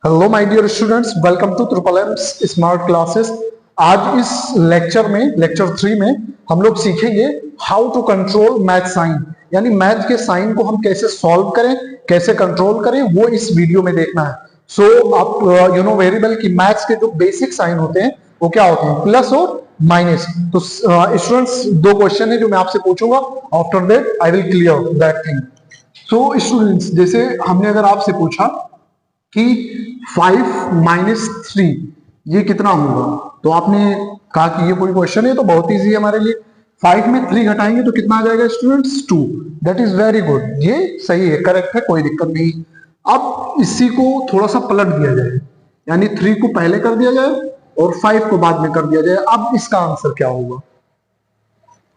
Hello my dear students, welcome to triple M smart classes. आज इस lecture में, lecture 3 में हम लोग सीखेंगे how to control math sign, यानी मैथ के साइन को हम कैसे सॉल्व करें, कैसे कंट्रोल करें, वो इस वीडियो में देखना है। सो आप यू नो वेरी वेल कि मैथ्स के जो बेसिक साइन होते हैं वो क्या होते हैं, प्लस और माइनस। तो स्टूडेंट्स, दो क्वेश्चन है जो मैं आपसे पूछूंगा, after that I will clear that thing. So students, जैसे हमने अगर आपसे पूछा कि 5 माइनस 3 ये कितना होगा, तो आपने कहा कि ये कोई क्वेश्चन है तो बहुत इजी है हमारे लिए। 5 में 3 घटाएंगे तो कितना आ जाएगा students, 2। That is very good, ये सही है, करेक्ट है, कोई दिक्कत नहीं। अब इसी को थोड़ा सा पलट दिया जाए, यानी 3 को पहले कर दिया जाए और 5 को बाद में कर दिया जाए। अब इसका आंसर क्या होगा?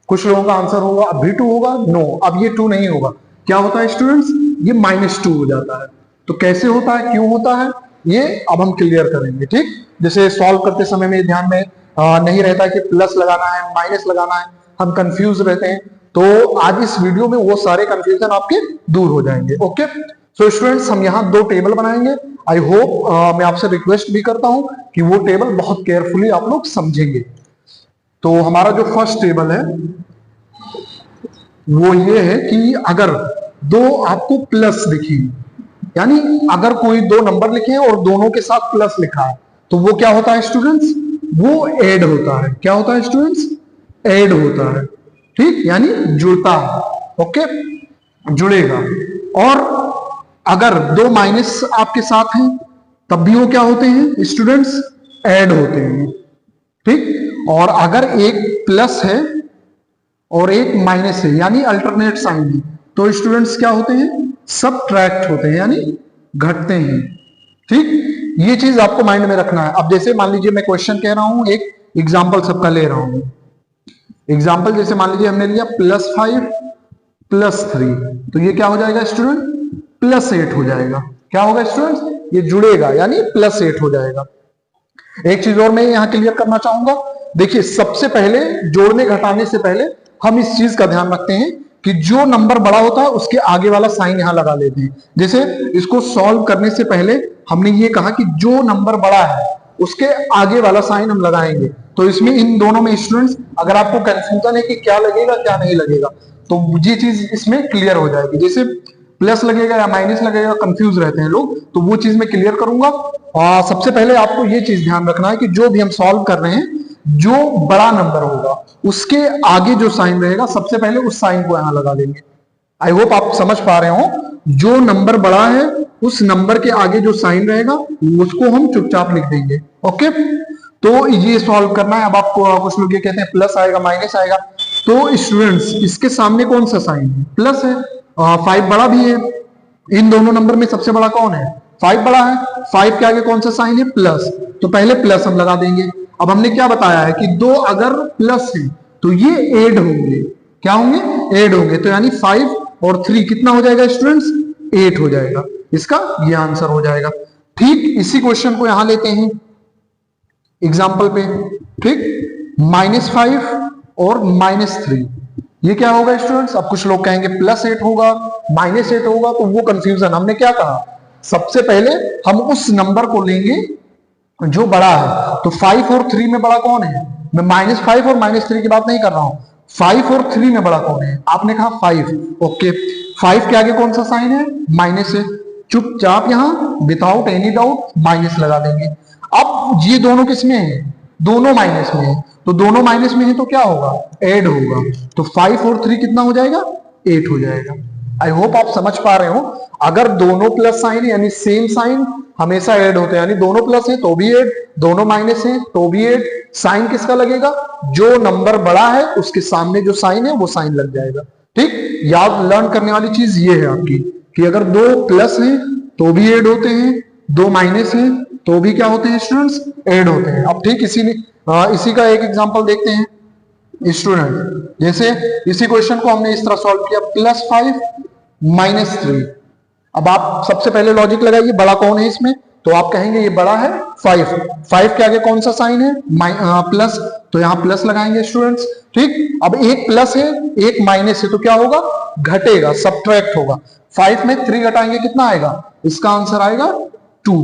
कुछ लोगों का आंसर होगा अभी 2 होगा, नो, अब ये 2 नहीं होगा। क्या होता है स्टूडेंट्स, ये -2 हो जाता है। तो कैसे होता है, क्यों होता है, ये अब हम क्लियर करेंगे। ठीक, जैसे सॉल्व करते समय में ध्यान में नहीं रहता कि प्लस लगाना है माइनस लगाना है, हम कंफ्यूज रहते हैं। तो आज इस वीडियो में वो सारे कंफ्यूजन आपके दूर हो जाएंगे। ओके, सो स्टूडेंट्स, हम यहाँ 2 टेबल बनाएंगे। आई होप, मैं आपसे रिक्वेस्ट भी करता हूं कि वो टेबल बहुत केयरफुली आप लोग समझेंगे। तो हमारा जो फर्स्ट टेबल है वो ये है कि अगर दो आपको प्लस दिखी, यानी अगर कोई 2 नंबर लिखे हैं और दोनों के साथ प्लस लिखा है, तो वो क्या होता है स्टूडेंट्स, वो ऐड होता है। क्या होता है स्टूडेंट्स, ऐड होता है। ठीक, यानी जुड़ता है। ओके, जुड़ेगा। और अगर 2 माइनस आपके साथ हैं तब भी वो क्या होते हैं स्टूडेंट्स, ऐड होते हैं। ठीक, और अगर एक प्लस है और एक माइनस है, यानी अल्टरनेट साइन है, तो स्टूडेंट्स क्या होते हैं, सबट्रैक्ट होते हैं, यानी घटते हैं। ठीक, ये चीज आपको माइंड में रखना है। अब जैसे मान लीजिए मैं क्वेश्चन कह रहा हूं, एक एग्जांपल सबका ले रहा हूं। एग्जांपल जैसे मान लीजिए हमने लिया +5 +3, तो ये क्या हो जाएगा स्टूडेंट, +8 हो जाएगा। क्या होगा स्टूडेंट्स, ये जुड़ेगा, यानी +8 हो जाएगा। एक चीज और मैं यहां क्लियर करना चाहूंगा। देखिए, सबसे पहले जोड़ने घटाने से पहले हम इस चीज का ध्यान रखते हैं कि जो नंबर बड़ा होता है उसके आगे वाला साइन यहां लगा लेते हैं। जैसे इसको सॉल्व करने से पहले हमने ये कहा कि जो नंबर बड़ा है उसके आगे वाला साइन हम लगाएंगे। तो इसमें इन दोनों में स्टूडेंट्स, अगर आपको कंफ्यूजन है कि क्या लगेगा क्या नहीं लगेगा, तो ये चीज इसमें क्लियर हो जाएगी। जैसे प्लस लगेगा या माइनस लगेगा, कंफ्यूज रहते हैं लोग, तो वो चीज मैं क्लियर करूंगा। और सबसे पहले आपको ये चीज ध्यान रखना है कि जो भी हम सॉल्व कर रहे हैं, जो बड़ा नंबर होगा उसके आगे जो साइन रहेगा, सबसे पहले उस साइन को यहां लगा देंगे। आई होप आप समझ पा रहे हो, जो नंबर बड़ा है उस नंबर के आगे जो साइन रहेगा उसको हम चुपचाप लिख देंगे। ओके, तो ये सॉल्व करना है। अब आपको कुछ लोग ये कहते हैं प्लस आएगा माइनस आएगा, तो स्टूडेंट्स इसके सामने कौन सा साइन है, प्लस है। 5 बड़ा भी है, इन दोनों नंबर में सबसे बड़ा कौन है, 5 बड़ा है। 5 के आगे कौन सा साइन है, प्लस, तो पहले प्लस हम लगा देंगे। अब हमने क्या बताया है कि 2 अगर प्लस है तो ये ऐड होंगे। क्या होंगे, ऐड होंगे। तो यानी 5 और 3 कितना हो जाएगा स्टूडेंट्स, 8 हो जाएगा। इसका ये आंसर हो जाएगा। ठीक, इसी क्वेश्चन को यहां लेते हैं एग्जाम्पल पे। ठीक, -5 और -3 ये क्या होगा स्टूडेंट्स। अब कुछ लोग कहेंगे +8 होगा -8 होगा, तो वो कंफ्यूजन। हमने क्या कहा, सबसे पहले हम उस नंबर को लेंगे जो बड़ा है। तो 5 और 3 में बड़ा कौन है, मैं -5 और -3 की बात नहीं कर रहा हूं, 5 और 3 में बड़ा कौन है, आपने कहा 5। ओके, 5 के आगे कौन सा साइन है, माइनस है। चुपचाप यहां विदाउट एनी डाउट माइनस लगा देंगे। अब ये दोनों किस में है, दोनों माइनस में है, तो दोनों माइनस में है तो क्या होगा, ऐड होगा। तो 5 और 3 कितना हो जाएगा, 8 हो जाएगा। आई होप आप समझ पा रहे हो। अगर दोनों प्लस साइन है यानी सेम साइन हमेशा ऐड होते हैं, यानी दोनों प्लस है तो भी ऐड, दोनों माइनस है तो भी ऐड। साइन किसका लगेगा, जो नंबर बड़ा है उसके सामने जो साइन है वो साइन लग जाएगा। ठीक, याद लर्न करने वाली चीज ये है आपकी कि अगर 2 प्लस है तो भी ऐड होते हैं, 2 माइनस है तो भी क्या होते हैं स्टूडेंट्स, ऐड होते हैं। अब ठीक इसी का एक एग्जांपल देखते हैं स्टूडेंट। जैसे इसी क्वेश्चन को हमने इस तरह सॉल्व किया, +5 -3। अब आप सबसे पहले लॉजिक लगाइए, बड़ा कौन है इसमें, तो आप कहेंगे ये बड़ा है 5। 5 के आगे कौन सा साइन है, प्लस, तो यहां प्लस लगाएंगे स्टूडेंट्स। ठीक, अब एक प्लस है एक माइनस है, तो क्या होगा, घटेगा, सबट्रैक्ट होगा। 5 में 3 घटाएंगे कितना आएगा, इसका आंसर आएगा 2।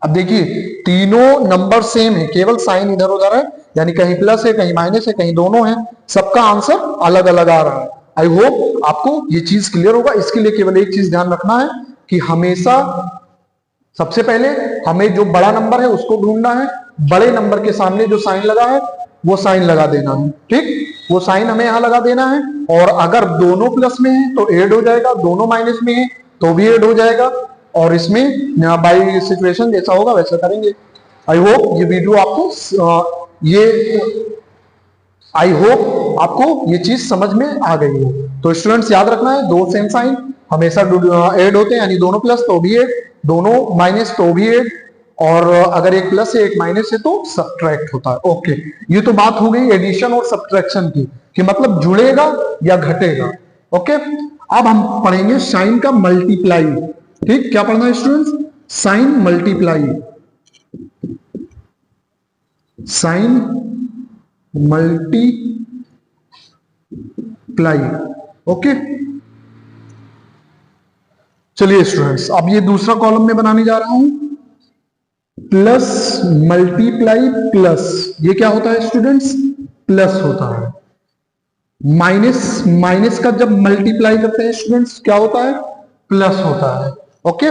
अब देखिए तीनों नंबर सेम है, केवल साइन इधर उधर है, यानी कहीं प्लस है, कहीं माइनस है, कहीं दोनों है, सबका आंसर अलग अलग आ रहा है। आई होप आपको ये चीज क्लियर होगा। इसके लिए केवल एक चीज ध्यान रखना है कि हमेशा सबसे पहले हमें जो बड़ा नंबर है उसको ढूंढना है, बड़े नंबर के सामने जो साइन लगा है वो साइन लगा देना है। ठीक, वो साइन हमें यहां लगा देना है, और अगर दोनों प्लस में है तो ऐड हो जाएगा, दोनों माइनस में है तो भी ऐड हो जाएगा, और इसमें बाई सिचुएशन जैसा होगा वैसा करेंगे। आई होप ये वीडियो आपको ये चीज समझ में आ गई हो। तो स्टूडेंट्स याद रखना है, दो सेम साइन हमेशा ऐड होते हैं, यानी दोनों प्लस तो भी ऐड, दोनों माइनस तो भी ऐड, और अगर एक प्लस है एक माइनस है तो सब्ट्रैक्ट होता है। ओके, ये तो बात हो गई एडिशन और सब्ट्रैक्शन की, कि मतलब जुड़ेगा या घटेगा। ओके, अब हम पढ़ेंगे साइन का मल्टीप्लाई। ठीक, क्या पढ़ना है students? Sign multiply. Sign multiply. Okay, चलिए स्टूडेंट्स, अब ये दूसरा कॉलम में बनाने जा रहा हूं, प्लस मल्टीप्लाई प्लस। ये क्या होता है स्टूडेंट्स? प्लस होता है। माइनस माइनस का जब मल्टीप्लाई करते हैं स्टूडेंट्स क्या होता है? प्लस होता है। ओके,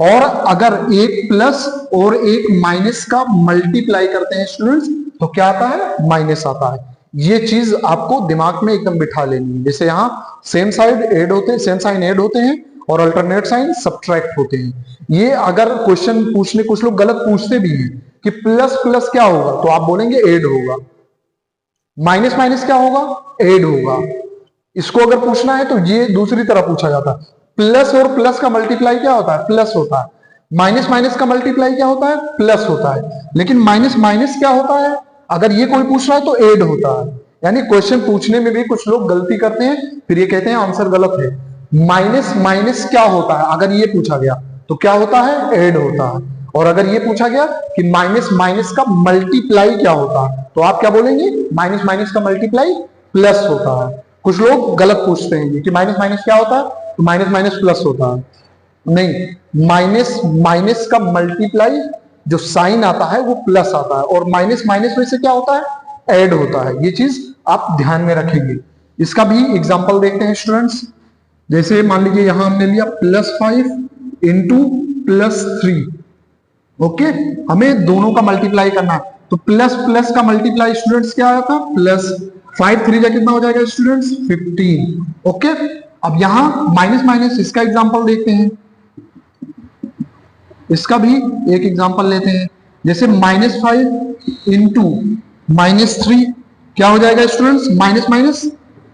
और अगर एक प्लस और एक माइनस का मल्टीप्लाई करते हैं स्टूडेंट्स तो क्या आता है? माइनस आता है। ये चीज आपको दिमाग में एकदम बिठा लेनी है। जैसे यहां सेम साइड ऐड होते हैं, सेम साइन ऐड होते हैं, और अल्टरनेट साइन सब्ट्रैक्ट होते हैं। ये अगर क्वेश्चन पूछने कुछ लोग गलत पूछते भी हैं कि प्लस प्लस क्या होगा, तो आप बोलेंगे ऐड होगा। माइनस माइनस क्या होगा? ऐड होगा। इसको अगर पूछना है तो ये दूसरी तरह पूछा जाता है, प्लस और प्लस का मल्टीप्लाई क्या होता है? प्लस होता है। माइनस माइनस का मल्टीप्लाई क्या होता है? प्लस होता है। लेकिन माइनस माइनस क्या होता है? अगर ये कोई पूछ रहा है तो ऐड होता है। यानी क्वेश्चन पूछने में भी कुछ लोग गलती करते हैं, फिर ये कहते हैं आंसर गलत है। माइनस माइनस क्या होता है? अगर ये पूछा गया तो क्या होता है? ऐड होता है। और अगर ये पूछा गया कि माइनस माइनस का मल्टीप्लाई क्या होता है, तो आप क्या बोलेंगे? माइनस माइनस का मल्टीप्लाई प्लस होता है। कुछ लोग गलत पूछते हैं कि माइनस माइनस क्या होता है, तो माइनस माइनस प्लस होता है। नहीं, माइनस माइनस का मल्टीप्लाई जो साइन आता है वो प्लस आता है, और माइनस माइनस में से क्या होता है? ऐड होता है। ये चीज आप ध्यान में रखेंगे। इसका भी एग्जांपल देखते हैं स्टूडेंट्स। जैसे मान लीजिए यहां हमने लिया +5 इंटू +3। ओके, हमें दोनों का मल्टीप्लाई करना है, तो प्लस प्लस का मल्टीप्लाई स्टूडेंट्स क्या आया था? प्लस 5 3 कितना हो जाएगा स्टूडेंट्स? 15। ओके, अब यहां माइनस माइनस, इसका एग्जांपल देखते हैं। इसका भी एक एग्जांपल लेते हैं। जैसे -5 इंटू -3 क्या हो जाएगा स्टूडेंट्स? माइनस माइनस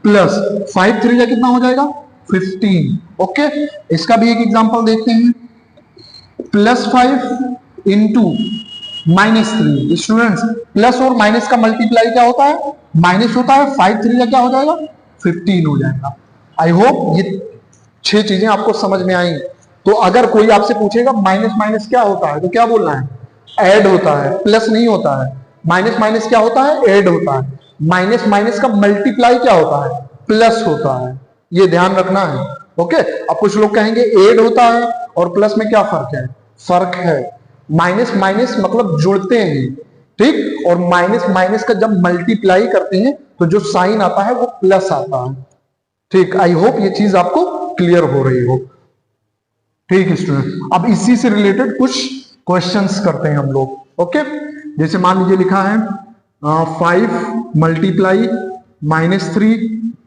प्लस 5 3 कितना हो जाएगा? 15। ओके, इसका भी एक एग्जांपल देखते हैं। +5 इंटू -3। स्टूडेंट्स प्लस और माइनस का मल्टीप्लाई क्या होता है? माइनस होता है। 5 3 क्या हो जाएगा? 15 हो जाएगा। आई होप ये 6 चीजें आपको समझ में आई। तो अगर कोई आपसे पूछेगा माइनस माइनस क्या होता है, तो क्या बोलना है? ऐड होता है, प्लस नहीं होता है। माइनस माइनस क्या होता है? ऐड होता है। माइनस माइनस का मल्टीप्लाई क्या होता है? प्लस होता है। ये ध्यान रखना है। ओके, अब कुछ लोग कहेंगे ऐड होता है और प्लस में क्या फर्क है? फर्क है। माइनस माइनस मतलब जुड़ते हैं, ठीक, और माइनस माइनस का जब मल्टीप्लाई करते हैं तो जो साइन आता है वो प्लस आता है। ठीक, आई होप ये चीज आपको क्लियर हो रही हो। ठीक है स्टूडेंट, अब इसी से रिलेटेड कुछ क्वेश्चंस करते हैं हम लोग। ओके, जैसे मान लीजिए लिखा है 5 मल्टीप्लाई -3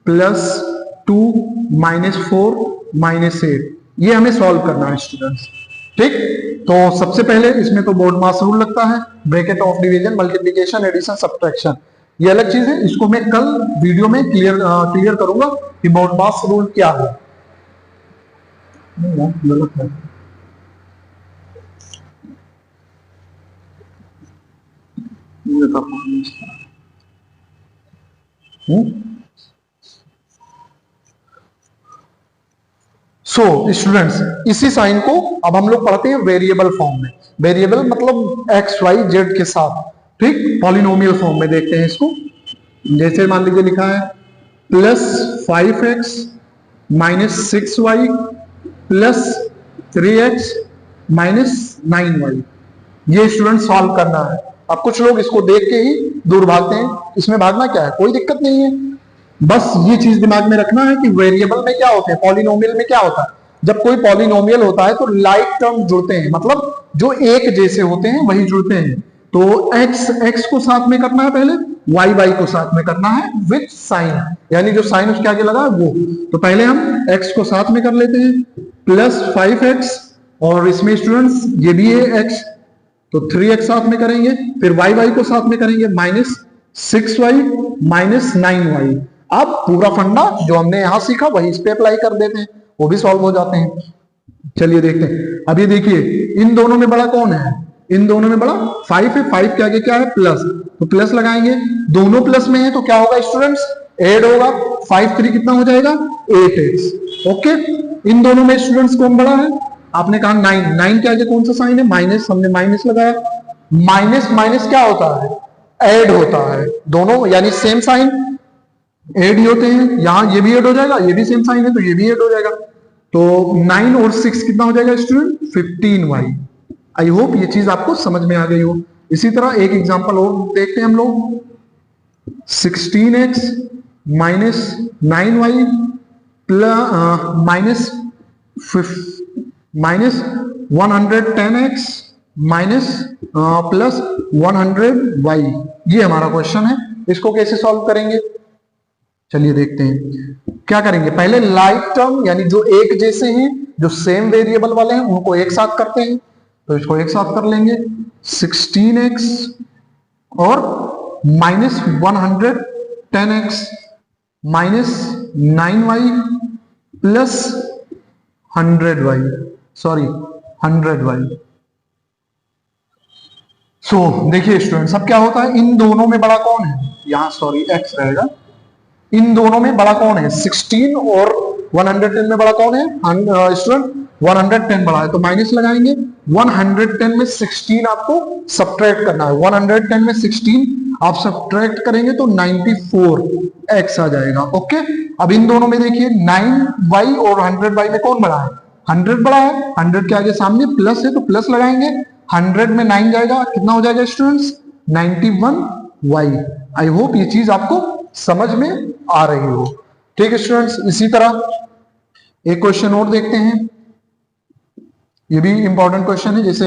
+2 -4 -8। ये हमें सॉल्व करना है स्टूडेंट्स। ठीक, तो सबसे पहले इसमें तो बोर्ड मास रूल लगता है, bracket of division, multiplication, addition, subtraction. ये अलग चीज है, इसको मैं कल वीडियो में क्लियर करूंगा कि बोर्ड मास रूल क्या है। गलत है। सो स्टूडेंट्स, इसी साइन को अब हम लोग पढ़ते हैं वेरिएबल फॉर्म में। वेरिएबल मतलब x y z के साथ, ठीक, पॉलिनोमियल फॉर्म में देखते हैं इसको। जैसे मान लीजिए लिखा है +5x -6y +3x -9y। ये स्टूडेंट सॉल्व करना है। अब कुछ लोग इसको देख के ही दूर भागते हैं, इसमें भागना क्या है, कोई दिक्कत नहीं है। बस ये चीज दिमाग में रखना है कि वेरिएबल में क्या होते हैं, पॉलिनोमियल में क्या होता है, जब कोई पॉलिनोमियल होता है तो लाइक टर्म जुड़ते हैं, मतलब जो एक जैसे होते हैं वही जुड़ते हैं। तो x को साथ में करना है पहले, y को साथ में करना है विथ साइन, यानी जो साइन उसके आगे लगा है वो। तो पहले हम x को साथ में कर लेते हैं, प्लस 5x, और इसमें स्टूडेंट्स ये भी है x, तो 3x साथ में करेंगे, फिर y को साथ में करेंगे, माइनस 6y माइनस 9y। अब पूरा फंडा जो हमने यहां सीखा वही इस पे अप्लाई कर देते हैं, वो भी सॉल्व हो जाते हैं। चलिए देखते हैं। अब ये देखिए, इन दोनों में बड़ा कौन है, इन दोनों में बड़ा 5 है, 5 के आगे क्या है, प्लस, तो प्लस लगाएंगे, दोनों प्लस में है तो क्या होगा स्टूडेंट्स, ऐड होगा, 5 3 कितना हो जाएगा, 8x। ओके, इन दोनों में स्टूडेंट्स कौन बड़ा है, आपने कहा 9, 9 के आगे कौन सा साइन है, माइनस, हमने माइनस लगाया। माइनस माइनस क्या होता है, ऐड होता है, दोनों यानी सेम साइन ऐड ही होते हैं। यहां ये भी ऐड हो जाएगा, ये भी सेम साइन है तो ये भी ऐड हो जाएगा। तो 9 और 6 कितना हो जाएगा स्टूडेंट, 15y। आई होप ये चीज आपको समझ में आ गई हो। इसी तरह एक एग्जांपल और देखते हैं हम लोग, 16x minus 9y plus minus 110x minus plus 100y, ये हमारा क्वेश्चन है। इसको कैसे सॉल्व करेंगे, चलिए देखते हैं। क्या करेंगे, पहले लाइक टर्म यानी जो एक जैसे हैं, जो सेम वेरिएबल वाले हैं उनको एक साथ करते हैं, तो इसको एक साथ कर लेंगे, 16x और minus 110x minus 9y plus 100y, sorry 100y। सो देखिए स्टूडेंट्स, अब क्या होता है, इन दोनों में बड़ा कौन है, यहां सॉरी x रहेगा, इन दोनों में बड़ा कौन है, 16 और 110 में बड़ा कौन है स्टूडेंट, 110 बड़ा है, तो माइनस लगाएंगे। 110 में 16 आपको सब्ट्रैक्ट करना है, 110 में 16 आप सब्ट्रैक्ट करेंगे तो 94x आ जाएगा। ओके, अब इन दोनों में देखिए 9y और 100y में कौन बड़ा है, 100 बड़ा है, 100 के आगे सामने प्लस है तो प्लस लगाएंगे, 100 में 9 जाएगा, कितना हो जाएगा स्टूडेंट्स, 91y। आई होप ये चीज आपको समझ में आ रही हो। ठीक है स्टूडेंट्स, इसी तरह एक क्वेश्चन और देखते हैं, ये भी इंपॉर्टेंट क्वेश्चन है, जैसे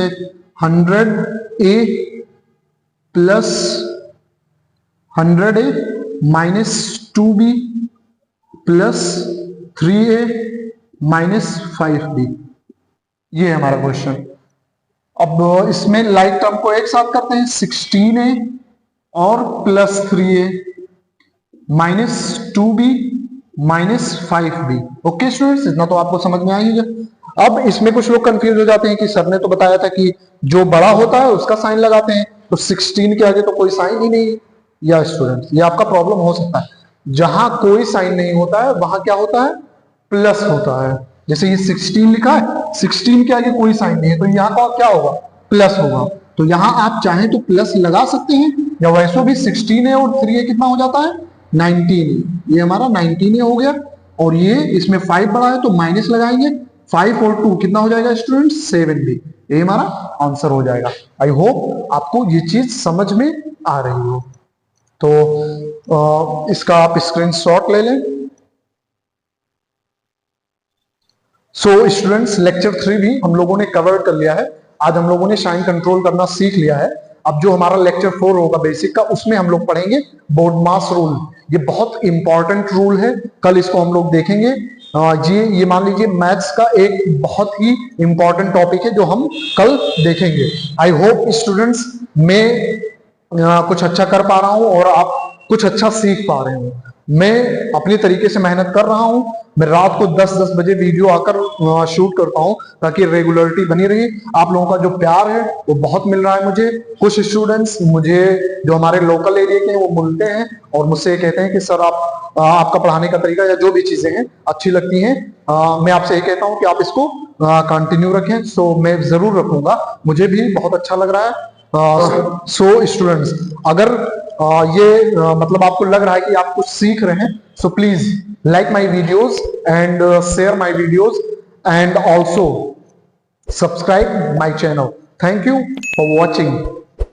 100a plus 100a minus 2b plus 3a minus 5b, ये है हमारा क्वेश्चन। अब इसमें लाइक टर्म को एक साथ करते हैं, 16a और plus 3a minus 2b minus 5b। Okay students, इतना तो आपको समझ में आएगा। अब इसमें कुछ लोग कंफ्यूज हो जाते हैं कि सर ने तो बताया था कि जो बड़ा होता है उसका साइन लगाते हैं, तो 16 के आगे तो कोई साइन ही नहीं है। या स्टूडेंट्स, ये आपका प्रॉब्लम हो सकता है, जहां कोई साइन नहीं होता है वहां क्या होता है, प्लस होता है। जैसे ये 16 लिखा है, 16 के आगे कोई साइन नहीं है तो यहाँ का क्या होगा, प्लस होगा। तो यहाँ आप चाहें तो प्लस लगा सकते हैं, या वैसे भी 16 है और 3 कितना हो जाता है, 19। ये हमारा 19 हो गया, और ये इसमें 5 बड़ा है तो माइनस लगाएंगे, 5 और 2 कितना हो जाएगा स्टूडेंट, 7b। ये हमारा आंसर हो जाएगा। आई होप आपको ये चीज समझ में आ रही हो। तो इसका आप स्क्रीनशॉट ले लें। सो स्टूडेंट्स, लेक्चर 3 भी हम लोगों ने कवर कर लिया है। आज हम लोगों ने साइन कंट्रोल करना सीख लिया है। अब जो हमारा लेक्चर 4 होगा बेसिक का, उसमें हम लोग पढ़ेंगे बोडमास रूल। ये बहुत इंपॉर्टेंट रूल है, कल इसको हम लोग देखेंगे। ये मान लीजिए मैथ्स का एक बहुत ही इंपॉर्टेंट टॉपिक है जो हम कल देखेंगे। आई होप स्टूडेंट्स मैं कुछ अच्छा कर पा रहा हूं और आप कुछ अच्छा सीख पा रहे हो। मैं अपनी तरीके से मेहनत कर रहा हूं। मैं रात को 10-10 बजे वीडियो आकर शूट करता हूं ताकि रेगुलरिटी बनी रही। आप लोगों का जो प्यार है वो बहुत मिल रहा है मुझे। कुछ स्टूडेंट्स मुझे जो हमारे लोकल एरिया के हैं वो मिलते हैं और मुझसे कहते हैं कि सर आपका पढ़ाने का तरीका या जो भी चीजें हैं अच्छी लगती हैं। मैं आपसे ये कहता हूं कि आप इसको कंटिन्यू रखें। सो मैं जरूर रखूंगा, मुझे भी बहुत अच्छा लग रहा है। सो स्टूडेंट्स, अगर ये मतलब आपको लग रहा है कि आप कुछ सीख रहे हैं, so please like my videos and share my videos and also subscribe my channel. Thank you for watching.